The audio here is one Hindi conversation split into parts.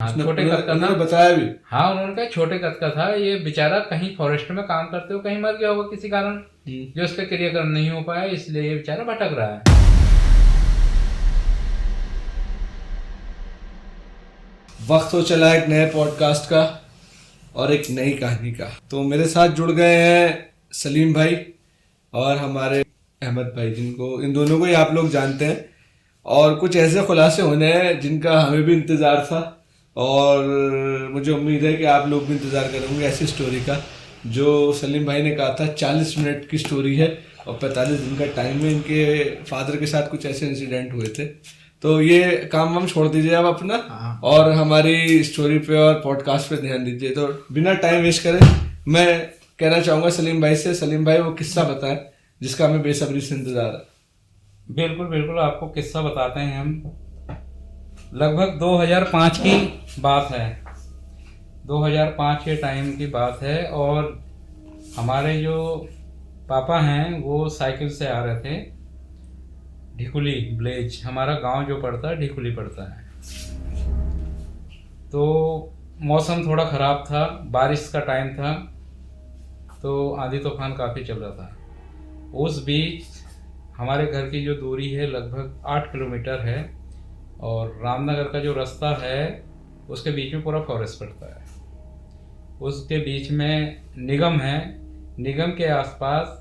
हाँ, उसने छोटे कद का उन्होंने था। बताया भी। हाँ, उन्होंने कहा छोटे कद का था, ये बेचारा कहीं फॉरेस्ट में काम करते हो कहीं मर गया होगा किसी कारण, जो उसका क्रियाकर्म नहीं हो पाया, इसलिए ये बेचारा भटक रहा है। वक्त हो चला एक नए पॉडकास्ट का और एक नई कहानी का। तो मेरे साथ जुड़ गए हैं सलीम भाई और हमारे अहमद भाई, जिनको इन दोनों को ही आप लोग जानते हैं। और कुछ ऐसे खुलासे होने हैं जिनका हमें भी इंतज़ार था और मुझे उम्मीद है कि आप लोग भी इंतज़ार करेंगे ऐसी स्टोरी का। जो सलीम भाई ने कहा था 40 मिनट की स्टोरी है और 45 दिन का टाइम है। इनके फादर के साथ कुछ ऐसे इंसिडेंट हुए थे। तो ये काम हम छोड़ दीजिए अब अपना और हमारी स्टोरी पे और पॉडकास्ट पे ध्यान दीजिए। तो बिना टाइम वेस्ट करें मैं कहना चाहूँगा सलीम भाई से, सलीम भाई वो किस्सा बताएं जिसका हमें बेसब्री से इंतजार है। बिल्कुल बिल्कुल, आपको किस्सा बताते हैं हम। लगभग 2005 की बात है, 2005 के टाइम की बात है। और हमारे जो पापा हैं वो साइकिल से आ रहे थे। ढिकुली विलेज, हमारा गांव जो पड़ता है ढिकुली पड़ता है। तो मौसम थोड़ा ख़राब था, बारिश का टाइम था, तो आंधी तूफान काफ़ी चल रहा था। उस बीच हमारे घर की जो दूरी है लगभग 8 किलोमीटर है और रामनगर का जो रास्ता है उसके बीच में पूरा फॉरेस्ट पड़ता है। उसके बीच में निगम है। निगम के आसपास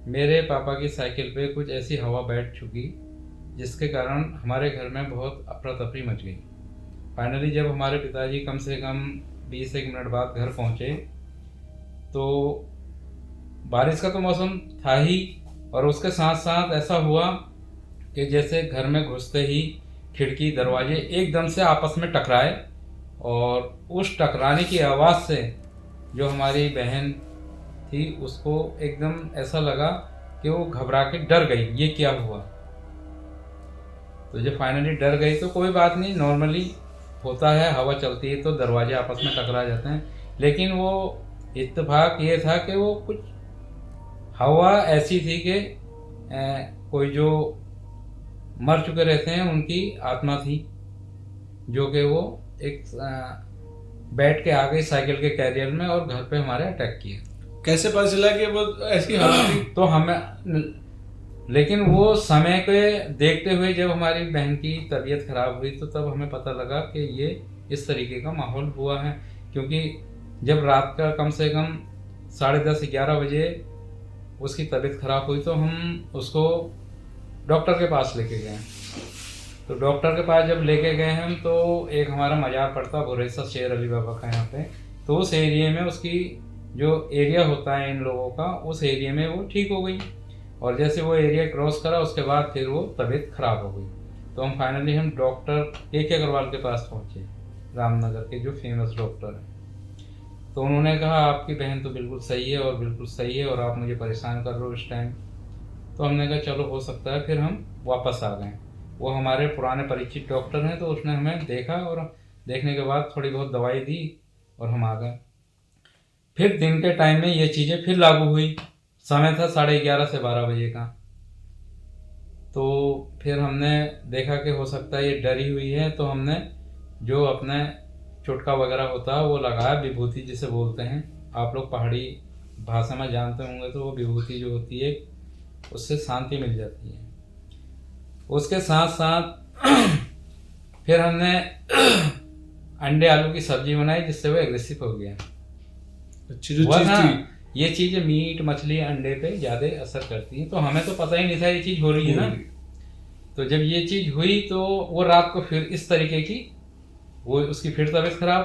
मेरे पापा की साइकिल पे कुछ ऐसी हवा बैठ चुकी जिसके कारण हमारे घर में बहुत अफरा तफरी मच गई। फाइनली जब हमारे पिताजी कम से कम 20 मिनट बाद घर पहुँचे तो बारिश का तो मौसम था ही, और उसके साथ साथ ऐसा हुआ कि जैसे घर में घुसते ही खिड़की दरवाजे एकदम से आपस में टकराए, और उस टकराने की आवाज़ से जो हमारी बहन थी उसको एकदम ऐसा लगा कि वो घबरा के डर गई, ये क्या हुआ। तो जब फाइनली डर गई तो कोई बात नहीं, नॉर्मली होता है, हवा चलती है तो दरवाजे आपस में टकरा जाते हैं। लेकिन वो इत्तेफाक ये था कि वो कुछ हवा ऐसी थी कि कोई जो मर चुके रहते हैं उनकी आत्मा थी, जो कि वो एक बैठ के आ गई साइकिल के कैरियर में और घर पे हमारे अटैक किए। कैसे पता चला कि वो ऐसी हवा थी? तो हमें, लेकिन वो समय के देखते हुए जब हमारी बहन की तबीयत खराब हुई तो तब हमें पता लगा कि ये इस तरीके का माहौल हुआ है। क्योंकि जब रात का कम से कम 10:30-11 बजे उसकी तबीयत खराब हुई तो हम उसको डॉक्टर के पास लेके गए। तो डॉक्टर के पास जब लेके गए हम तो एक हमारा मज़ार पड़ता भुरेसा शेर अली बाबा का यहाँ पे, तो उस एरिया में उसकी जो एरिया होता है इन लोगों का, उस एरिया में वो ठीक हो गई। और जैसे वो एरिया क्रॉस करा उसके बाद फिर वो तबीयत ख़राब हो गई। तो हम फाइनली हम डॉक्टर के अग्रवाल के पास पहुँचे, रामनगर के जो फेमस डॉक्टर हैं। तो उन्होंने कहा आपकी बहन तो बिल्कुल सही है और बिल्कुल सही है और आप मुझे परेशान कर रहे हो इस टाइम। तो हमने कहा चलो हो सकता है, फिर हम वापस आ गए। वो हमारे पुराने परिचित डॉक्टर हैं तो उसने हमें देखा और देखने के बाद थोड़ी बहुत दवाई दी और हम आ गए। फिर दिन के टाइम में ये चीज़ें फिर लागू हुई। समय था 11:30 से 12 बजे का। तो फिर हमने देखा कि हो सकता है ये डरी हुई है, तो हमने जो अपने चुटका वगैरह होता है वो लगाया, विभूति जिसे बोलते हैं, आप लोग पहाड़ी भाषा में जानते होंगे। तो वो विभूति जो होती है उससे शांति मिल जाती है। उसके साथ साथ फिर हमने अंडे आलू की सब्जी बनाई जिससे वो एग्रेसिव हो गया। अच्छी जो चीज थी, ये चीज़ें मीट मछली अंडे पे ज़्यादा असर करती हैं, तो हमें तो पता ही नहीं था ये चीज़ हो रही है ना। तो जब ये चीज़ हुई तो वो रात को फिर इस तरीके की वो उसकी फिर तबीयत खराब।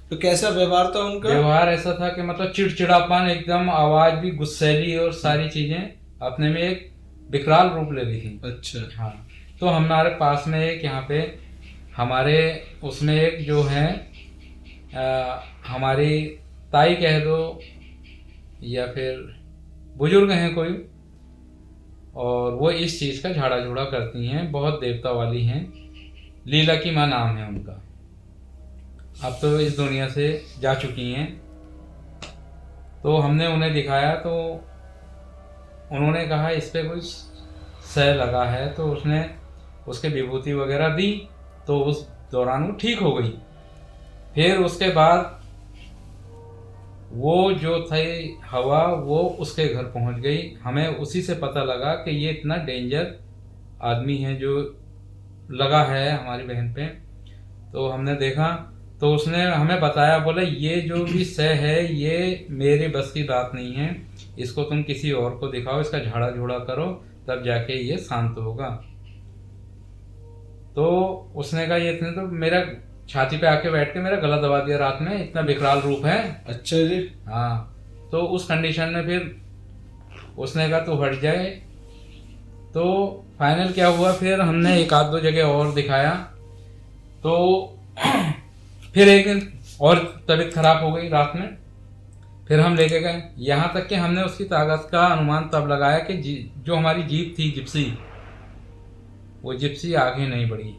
तो कैसा व्यवहार था उनका? व्यवहार ऐसा था कि मतलब चिड़चिड़ापन एकदम, आवाज़ भी गुस्सैली और सारी चीज़ें अपने में एक विकराल रूप ले ली थी। अच्छा। हाँ, तो हमारे पास में एक यहाँ पे हमारे उसमें एक जो है हमारी ताई कह दो या फिर बुजुर्ग हैं कोई, और वो इस चीज़ का झाड़ा झूड़ा करती हैं, बहुत देवता वाली हैं। लीला की माँ नाम है उनका, अब तो इस दुनिया से जा चुकी हैं। तो हमने उन्हें दिखाया तो उन्होंने कहा इस पे कुछ सह लगा है, तो उसने उसके विभूति वगैरह दी। तो उस दौरान वो ठीक हो गई। फिर उसके बाद वो जो थे हवा वो उसके घर पहुंच गई। हमें उसी से पता लगा कि ये इतना डेंजर आदमी है जो लगा है हमारी बहन पे। तो हमने देखा तो उसने हमें बताया, बोला ये जो भी सह है ये मेरे बस की बात नहीं है, इसको तुम किसी और को दिखाओ, इसका झाड़ा झूड़ा करो, तब जाके ये शांत होगा। तो उसने कहा ये तो मेरा छाती पे आके बैठ के मेरा गला दबा दिया रात में, इतना विकराल रूप है। अच्छा जी। हाँ, तो उस कंडीशन में फिर उसने कहा तू हट जाए। तो फाइनल क्या हुआ, फिर हमने एक आध दो जगह और दिखाया। तो फिर एक दिन और तबीयत खराब हो गई रात में, फिर हम लेके गए। यहाँ तक कि हमने उसकी ताकत का अनुमान तब लगाया कि जो हमारी जीप थी जिप्सी, वो जिप्सी आगे नहीं बढ़ी,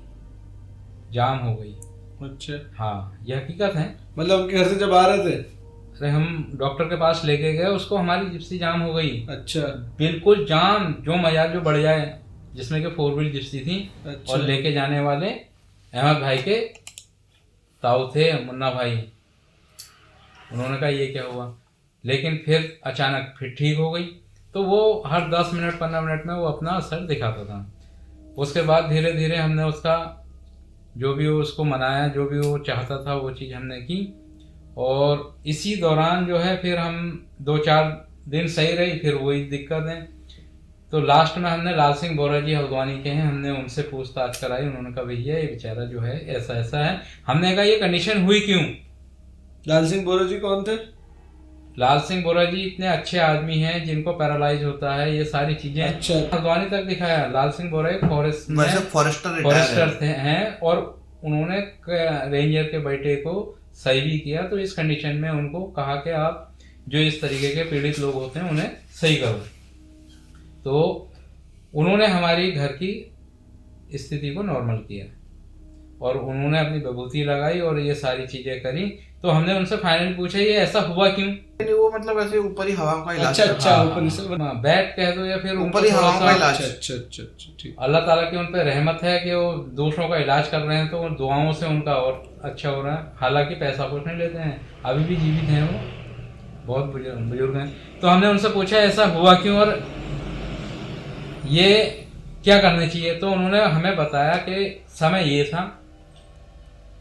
जाम हो गई। अच्छा। हाँ, ये हकीकत है। मतलब उनके घर से जब आ रहे थे? अरे हम डॉक्टर के पास लेके गए उसको, हमारी जिप्सी जाम हो गई। अच्छा। बिल्कुल जाम, जो मजाल जो बढ़ जाए, जिसमें कि 4 व्हील जिप्सी थी। अच्छा। और लेके जाने वाले अहमद भाई के ताऊ थे, मुन्ना भाई। उन्होंने कहा ये क्या हुआ, लेकिन फिर अचानक फिर ठीक हो गई। तो वो हर 10 मिनट 15 मिनट में वो अपना असर दिखाता था। उसके बाद धीरे धीरे हमने उसका जो भी उसको मनाया, जो भी वो चाहता था वो चीज़ हमने की। और इसी दौरान जो है फिर हम 2-4 दिन सही रही, फिर वही दिक्कत है। तो लास्ट में हमने लाल सिंह बोरा जी हल्द्वानी के हैं, हमने उनसे पूछताछ कराई। उन्होंने कहा भैया ये बेचारा जो है ऐसा ऐसा है। हमने कहा ये कंडीशन हुई क्यों। लाल सिंह बोरा जी कौन थे? लाल सिंह बोरा जी इतने अच्छे आदमी हैं जिनको पैरालाइज होता है, ये सारी चीजें। अच्छा। हल्द्वानी तक दिखाया। लाल सिंह बोरा एक फॉरेस्टर हैं और उन्होंने रेंजर के बेटे को सही भी किया। तो इस कंडीशन में उनको कहा कि आप जो इस तरीके के पीड़ित लोग होते हैं उन्हें सही करो। तो उन्होंने हमारी घर की स्थिति को नॉर्मल किया और उन्होंने अपनी विभूति लगाई और ये सारी चीजें करी। तो हमने उनसे फाइनली पूछा ये ऐसा हुआ क्यों। वो मतलब ऐसे ऊपर ही हवा का इलाज। अच्छा, ऊपर से बैठ कह दो या फिर ऊपर ही हवा का इलाज। अच्छा, ठीक। अल्लाह ताला की उन पर रहमत है कि वो दूसरों का इलाज कर रहे हैं, तो दुआओं से उनका और अच्छा हो रहा है। हालांकि पैसा कुछ नहीं लेते हैं, अभी भी जीवित हैं, वो बहुत बुजुर्ग हैं। तो हमने उनसे पूछा ऐसा हुआ क्यों और ये क्या करना चाहिए। तो उन्होंने हमें बताया कि समय ये था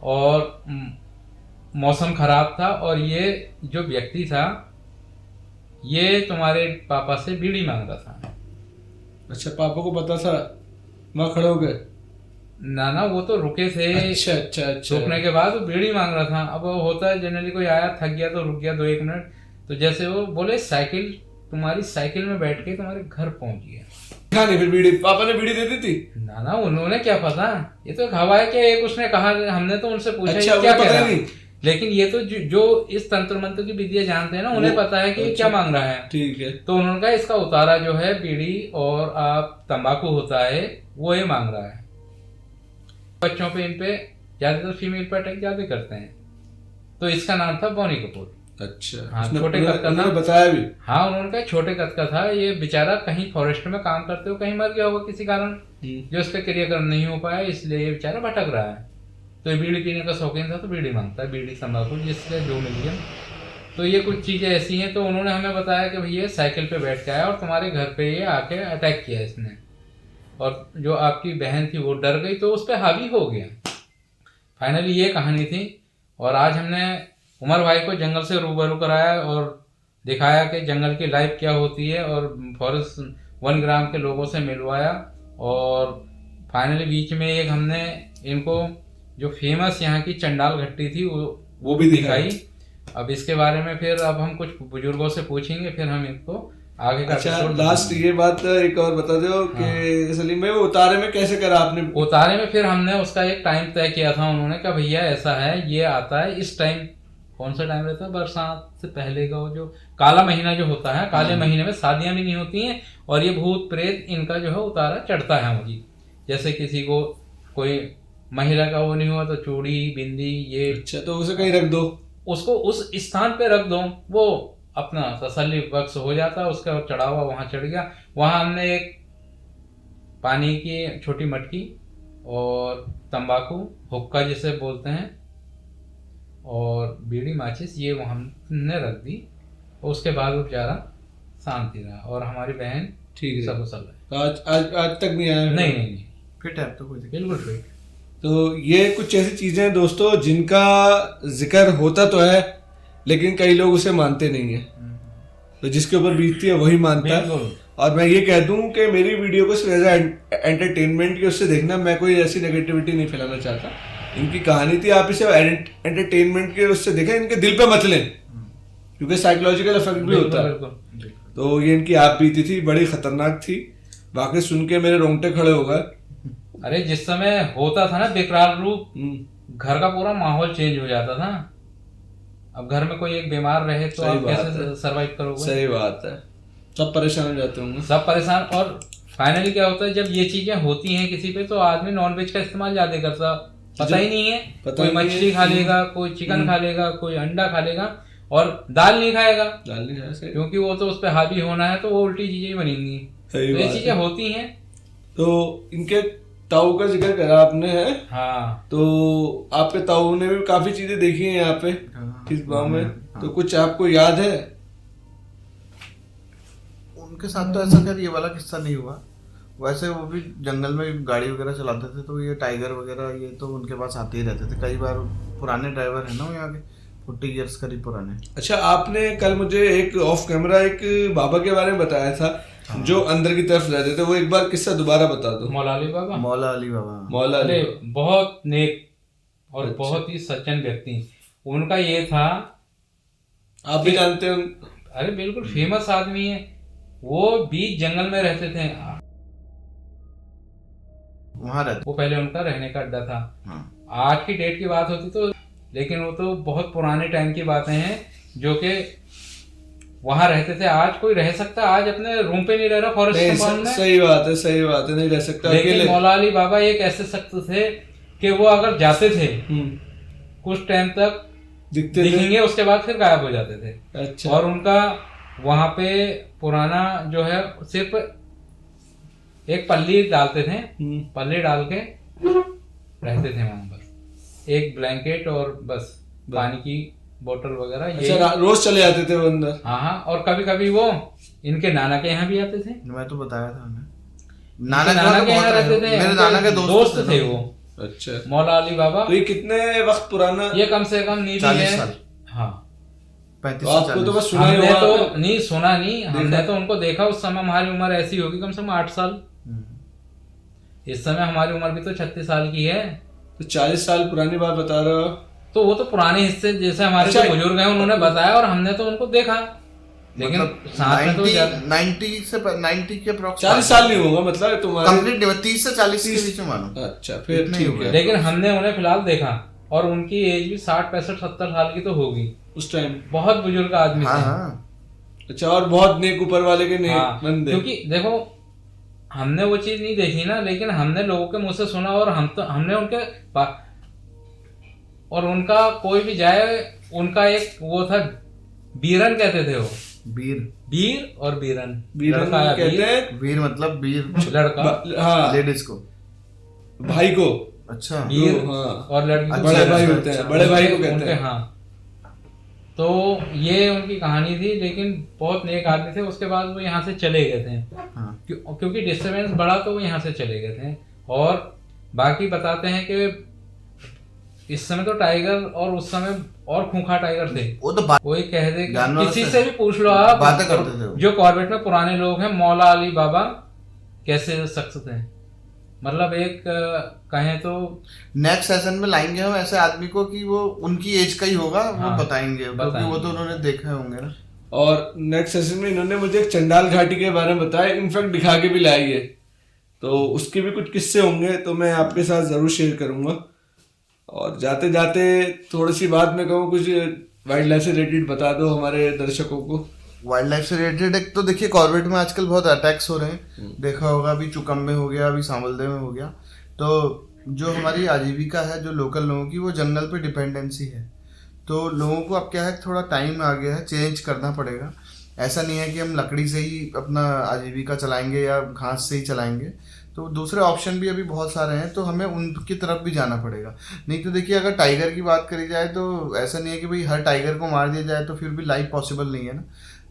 और मौसम खराब था और ये जो व्यक्ति था ये तुम्हारे पापा से बीड़ी मांग रहा था। अच्छा, पापा को पता था? वहाँ खड़े हो गए? ना वो तो रुके थे। अच्छा। रुकने के बाद वो बीड़ी मांग रहा था। अब वो होता है जनरली कोई आया थक गया तो रुक गया 2-1 मिनट। तो जैसे वो बोले साइकिल, तुम्हारी साइकिल में बैठ के तुम्हारे घर पहुंच गया। नहीं, फिर बीड़ी पापा ने बीड़ी दे दी थी? ना उन्होंने क्या पता, ये तो हवा है क्या। एक उसने कहा, हमने तो उनसे पूछा अच्छा, क्या कह रहा नहीं। है। लेकिन ये तो जो इस तंत्र मंत्र की विद्या जानते हैं ना, उन्हें पता है कि ये क्या मांग रहा है। ठीक है। तो उन्होंने कहा इसका उतारा जो है बीड़ी और आप तंबाकू होता है वो ये मांग रहा है। बच्चों पे इन पे ज्यादातर फीमेल पे अटैक ज्यादा करते हैं। तो इसका नाम था बॉनी कपूर। अच्छा। हाँ, छोटे कद का था। बताया भी? हाँ, उन्होंने कहा छोटे कद का था। ये बेचारा कहीं फॉरेस्ट में काम करते हो, कहीं मर गया होगा किसी कारण, जो उसका क्रियाकर्म नहीं हो पाया, इसलिए ये बेचारा भटक रहा है। तो ये बीड़ी पीने का शौकीन था तो बीड़ी मांगता है, बीड़ी तंबाकू जिससे जो मिल गया। तो ये कुछ चीजें ऐसी हैं। तो उन्होंने हमें बताया कि भैया साइकिल पे बैठ के आया और तुम्हारे घर पे ये आके अटैक किया इसने, और जो आपकी बहन थी वो डर गई तो उस पर हावी हो गया। फाइनली ये कहानी थी। और आज हमने उमर भाई को जंगल से रूबरू कराया और दिखाया कि जंगल की लाइफ क्या होती है, और फॉरेस्ट 1 ग्राम के लोगों से मिलवाया। और फाइनली बीच में एक हमने इनको जो फेमस यहाँ की चंडाल घट्टी थी वो भी दिखाई। अब इसके बारे में फिर अब हम कुछ बुजुर्गों से पूछेंगे, फिर हम इनको आगे का। अच्छा, लास्ट ये बात एक और बता दो कि सलीम भाई वो उतारे में कैसे करा आपने? उतारे में फिर हमने उसका एक टाइम तय किया था। उन्होंने कहा भैया ऐसा है, ये आता है इस टाइम। कौन सा टाइम रहता है? बरसात से पहले का जो काला महीना जो होता है, काले महीने में शादियां भी नहीं होती हैं और ये भूत प्रेत इनका जो है उतारा चढ़ता है मुझे। जैसे किसी को कोई महिला का वो नहीं हुआ तो चूड़ी बिंदी ये। अच्छा, तो उसे कहीं रख दो, उसको उस स्थान पे रख दो, वो अपना तसल्ली बख्श हो जाता है। उसका चढ़ावा वहां चढ़ गया। वहां हमने एक पानी की छोटी मटकी और तंबाकू, हुक्का जिसे बोलते हैं, और बीड़ी माचिस, ये वो हमने रख दी। और उसके बाद वो बेचारा शांति रहा, और हमारी बहन ठीक है। सब कुशल है। तो आज तक नहीं आया? नहीं, फिट है तो कोई दिक्कत बिल्कुल फिट। तो ये कुछ ऐसी चीजें हैं दोस्तों जिनका जिक्र होता तो है, लेकिन कई लोग उसे मानते नहीं है। तो जिसके ऊपर बीतती है वही मानता है। बिल्कुल। और मैं ये कह दूं कि मेरी वीडियो को सिर्फ एज एंटरटेनमेंट के उससे देखना, मैं कोई ऐसी नेगेटिविटी नहीं फैलाना चाहता। इनकी कहानी थी, आप इसे एंटरटेनमेंट के उससे देखें, इनके दिल पे मत लें, क्योंकि साइकोलॉजिकल इफेक्ट भी होता है। बिल्कुल। तो ये इनकी आप बीती थी, बड़ी खतरनाक थी। वाकई सुन के मेरे रोंगटे खड़े हो गए। अरे जिस समय होता था ना विकराल रूप, घर का पूरा माहौल चेंज हो जाता था। अब घर में कोई एक बीमार रहे तो आप कैसे सरवाइव करोगे? सही बात है, सब परेशान हो जाते होंगे। सब परेशान। और फाइनली क्या होता है, जब ये चीजें होती हैं किसी पे, तो आदमी नॉनवेज का इस्तेमाल ज्यादा करता, पता ही नहीं है। कोई मछली खा लेगा, कोई चिकन खा लेगा, कोई अंडा खा लेगा, और दाल नहीं खाएगा, क्योंकि वो तो उस पर हावी होना है, तो वो उल्टी चीजें बनेंगी। तो ये चीजें होती हैं। तो इनके ताऊ का जिक्र करा आपने है। हाँ। तो आपके ताऊ ने भी काफी चीजें देखी हैं यहाँ पे इस गांव में। तो कुछ आपको याद है? उनके साथ तो ऐसा खैर ये वाला किस्सा नहीं हुआ। वैसे वो भी जंगल में गाड़ी वगैरह चलाते थे, तो ये टाइगर वगैरह ये तो उनके पास आते ही रहते थे कई बार। पुराने ड्राइवर है ना वो यहाँ के, 40 ईयर्स करीब पुराने। अच्छा, आपने कल मुझे एक ऑफ कैमरा एक बाबा के बारे में बताया था। हाँ। जो अंदर की तरफ रहते थे, वो एक बार किस्सा दोबारा बता दो। मौला अली बाबा। मौला अली बाबा। मौला अली बहुत नेक और बहुत ही सज्जन व्यक्ति। उनका ये था, आप भी जानते हो? अरे बिल्कुल फेमस आदमी है। वो बीच जंगल में रहते थे, वहां रहते। वो पहले उनका रहने का अड्डा था। हाँ। आज की डेट की बात होती तो, लेकिन वो तो बहुत पुराने टाइम की बातें हैं, जो कि वहां रहते थे। आज कोई रह सकता? आज अपने रूम पे नहीं रह रहा फॉरेस्ट कंपाउंड में। सही बात है, सही बात है, नहीं रह सकता। लेकिन मौला अली बाबा एक ऐसे सख्त थे कि वो अगर जाते थे कुछ टाइम तक दिखेंगे, उसके बाद फिर गायब हो जाते थे। अच्छा। और उनका वहां पे पुराना जो है, सिर्फ एक पल्ली डालते थे, पल्ली डाल के रहते थे वहां, बस एक ब्लैंकेट और बस पानी की बोतल वगैरह। अच्छा, रोज चले जाते थे वो अंदर? हाँ। और कभी कभी वो इनके नाना के यहाँ भी आते थे। मैं तो बताया था उन्हें, नाना के यहाँ रहते थे। मेरे नाना के दोस्त थे वो। अच्छा। मौला अली बाबा। तो ये कितने वक्त पुराना? ये कम से कम नहीं 40 साल। हाँ। 35 आपको तो बस सुना ही हमने होगा। तो नहीं सुना, नहीं हमने तो उनको देखा। उस समय हमारी उम्र ऐसी होगी कम से कम 8 साल। इस समय हमारी उम्र भी तो 36 साल की है। तो 40 साल पुरानी बात बता रहे हो? तो वो तो पुराने हिस्से जैसे हमारे जो बुजुर्ग हैं उन्होंने बताया, और हमने तो उनको देखा। लेकिन साथ में तो 90 के अप्रॉक्स 40 साल नहीं होगा, मतलब तुम्हारे कंप्लीट नहीं, 30 से 40 के बीच में मानो। अच्छा, फिर ठीक है। लेकिन हमने उन्हें फिलहाल देखा, और उनकी एज भी 60, 65, 70 साल की तो होगी उस टाइम। बहुत बुजुर्ग आदमी थे। अच्छा, और बहुत नेक ऊपर वाले के नेक बंदे। क्योंकि देखो हमने वो चीज नहीं देखी ना, लेकिन हमने लोगों के मुंह से सुना, और हमने उनके और उनका कोई भी जाए, उनका एक वो था, बीरन कहते थे वो। बीर और बीरन कहते हैं। वीर मतलब वीर लड़का, हाँ, लेडीज को, भाई को। अच्छा। बीर हाँ। और लड़की बड़े भाई होते हैं, बड़े भाई को कहते हैं। हाँ। तो ये उनकी कहानी थी, लेकिन बहुत नेक आदमी थे। उसके बाद वो यहाँ से चले गए थे। हाँ। क्योंकि डिस्टर्बेंस बढ़ा, तो वो यहाँ से चले गए थे। और बाकी बताते हैं कि इस समय तो टाइगर, और उस समय और खूंखार टाइगर थे। वो तो कोई कह दे, किसी से भी पूछ लो आप, बातें करते थे। जो कॉर्बेट में पुराने लोग हैं, मौला अली बाबा कैसे शख्स थे। मतलब एक कहें तो नेक्स्ट सेशन में लाएंगे हम ऐसे आदमी को कि वो उनकी एज का ही होगा। हाँ, वो बताएंगे, क्योंकि वो तो उन्होंने देखा होंगे ना। और नेक्स्ट सेशन में इन्होंने मुझे एक चंडाल घाटी के बारे में बताया, इनफैक्ट दिखा के भी लाई है। तो उसके भी कुछ किस्से होंगे, तो मैं आपके साथ जरूर शेयर करूंगा। और जाते जाते थोड़ी सी बात मैं कहूँ, कुछ वाइल्ड लाइफ से रिलेटेड बता दो हमारे दर्शकों को। वाइल्ड लाइफ से रिलेटेड एक तो देखिए, कॉर्बेट में आजकल बहुत अटैक्स हो रहे हैं। देखा होगा, अभी चुकम्बे हो गया, अभी सांवलदे में हो गया। तो जो हमारी आजीविका है, जो लोकल लोगों की, वो जंगल पे डिपेंडेंसी है। तो लोगों को अब क्या है, थोड़ा टाइम आ गया है, चेंज करना पड़ेगा। ऐसा नहीं है कि हम लकड़ी से ही अपना आजीविका चलाएंगे या घास से ही चलाएंगे। तो दूसरे ऑप्शन भी अभी बहुत सारे हैं, तो हमें उनकी तरफ भी जाना पड़ेगा। नहीं तो देखिए, अगर टाइगर की बात करी जाए तो ऐसा नहीं है कि भाई हर टाइगर को मार दिया जाए तो फिर भी लाइफ पॉसिबल नहीं है ना।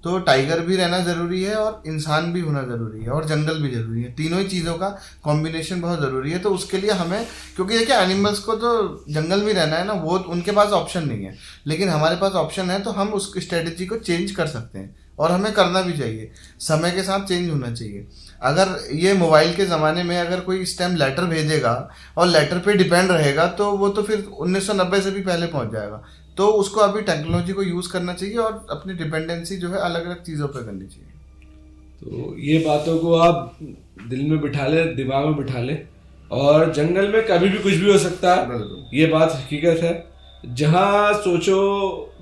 तो टाइगर भी रहना ज़रूरी है और इंसान भी होना ज़रूरी है और जंगल भी ज़रूरी है। तीनों ही चीज़ों का कॉम्बिनेशन बहुत ज़रूरी है। तो उसके लिए हमें, क्योंकि देखिए एनिमल्स को तो जंगल में रहना है ना, वो उनके पास ऑप्शन नहीं है, लेकिन हमारे पास ऑप्शन है। तो हम उस स्ट्रेटजी को चेंज कर सकते हैं और हमें करना भी चाहिए, समय के साथ चेंज होना चाहिए। अगर ये मोबाइल के ज़माने में अगर कोई इस टाइम लेटर भेजेगा और लेटर पे डिपेंड रहेगा तो वो तो फिर 1990 से भी पहले पहुंच जाएगा। तो उसको अभी टेक्नोलॉजी को यूज़ करना चाहिए और अपनी डिपेंडेंसी जो है अलग अलग चीज़ों पे करनी चाहिए। तो ये बातों को आप दिल में बिठा ले, दिमाग में बिठा ले। और जंगल में कभी भी कुछ भी हो सकता है, ये बात हकीकत है। जहाँ सोचो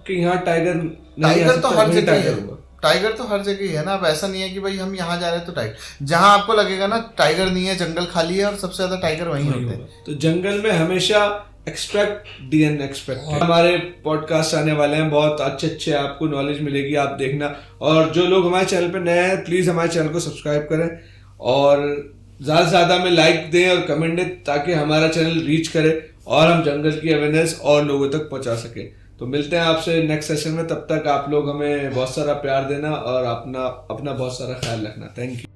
कि यहाँ टाइगर नहीं आ टाइगर सकता, तो हर वहीं जगह टाइगर है, होगा। टाइगर तो हर जगह ही है ना। अब ऐसा नहीं है कि भाई हम यहाँ जा रहे हैं तो टाइगर, जहाँ आपको लगेगा ना टाइगर नहीं है, जंगल खाली है और सबसे ज्यादा टाइगर वहीं होते हैं। तो जंगल में हमेशा एक्सपेक्ट दी अनएक्सपेक्टेड। हमारे पॉडकास्ट आने वाले हैं, बहुत अच्छे आपको नॉलेज मिलेगी, आप देखना। और जो लोग हमारे चैनल पे नए हैं, प्लीज हमारे चैनल को सब्सक्राइब करें और ज्यादा से ज्यादा हमें लाइक दें और कमेंट दें, ताकि हमारा चैनल रीच करे और हम जंगल की अवेयरनेस और लोगों तक पहुंचा सके। तो मिलते हैं आपसे नेक्स्ट सेशन में। तब तक आप लोग हमें बहुत सारा प्यार देना और अपना बहुत सारा ख्याल रखना। Thank you.